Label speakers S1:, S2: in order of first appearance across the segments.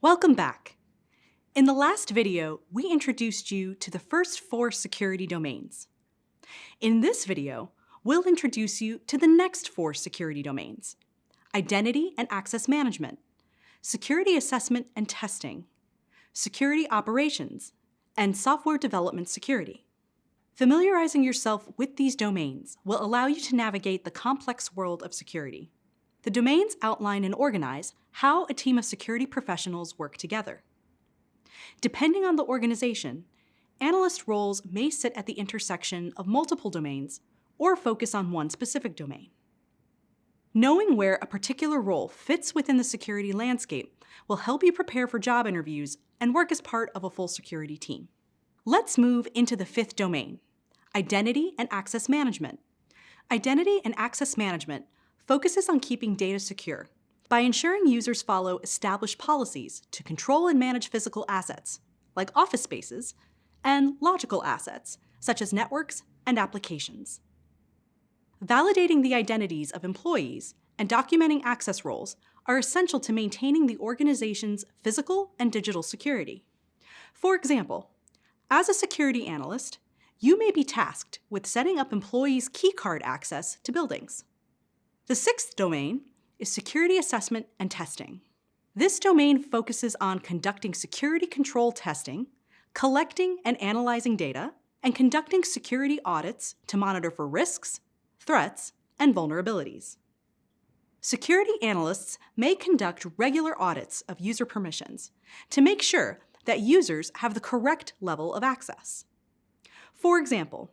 S1: Welcome back. In the last video, we introduced you to the first 4 security domains. In this video, we'll introduce you to the next 4 security domains: identity and access management, security assessment and testing, security operations, and software development security. Familiarizing yourself with these domains will allow you to navigate the complex world of security. The domains outline and organize how a team of security professionals work together. Depending on the organization, analyst roles may sit at the intersection of multiple domains or focus on one specific domain. Knowing where a particular role fits within the security landscape will help you prepare for job interviews and work as part of a full security team. Let's move into the 5th domain, identity and access management. Identity and access management focuses on keeping data secure by ensuring users follow established policies to control and manage physical assets, like office spaces, and logical assets, such as networks and applications. Validating the identities of employees and documenting access roles are essential to maintaining the organization's physical and digital security. For example, as a security analyst, you may be tasked with setting up employees' keycard access to buildings. The 6th domain is security assessment and testing. This domain focuses on conducting security control testing, collecting and analyzing data, and conducting security audits to monitor for risks, threats, and vulnerabilities. Security analysts may conduct regular audits of user permissions to make sure that users have the correct level of access. For example,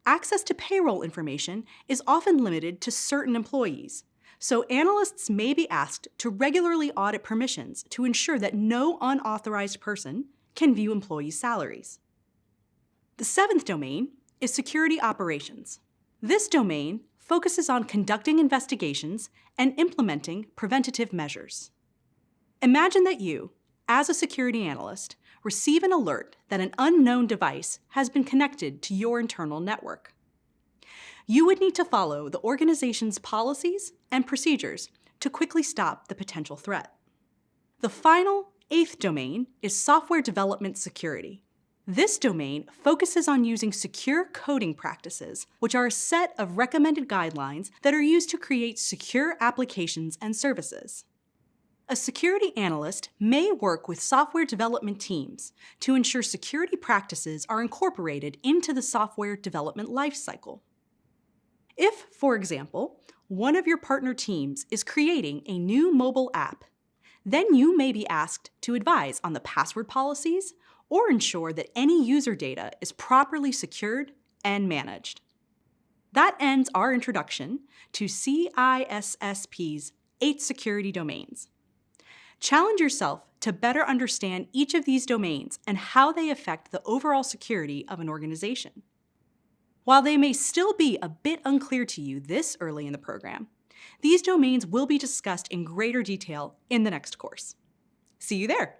S1: access to payroll information is often limited to certain employees, so analysts may be asked to regularly audit permissions to ensure that no unauthorized person can view employees' salaries. The 7th domain is security operations. This domain focuses on conducting investigations and implementing preventative measures. Imagine that you, as a security analyst, receive an alert that an unknown device has been connected to your internal network. You would need to follow the organization's policies and procedures to quickly stop the potential threat. The final 8th domain is software development security. This domain focuses on using secure coding practices, which are a set of recommended guidelines that are used to create secure applications and services. A security analyst may work with software development teams to ensure security practices are incorporated into the software development lifecycle. If, for example, one of your partner teams is creating a new mobile app, then you may be asked to advise on the password policies or ensure that any user data is properly secured and managed. That ends our introduction to CISSP's 8 security domains. Challenge yourself to better understand each of these domains and how they affect the overall security of an organization. While they may still be a bit unclear to you this early in the program, these domains will be discussed in greater detail in the next course. See you there!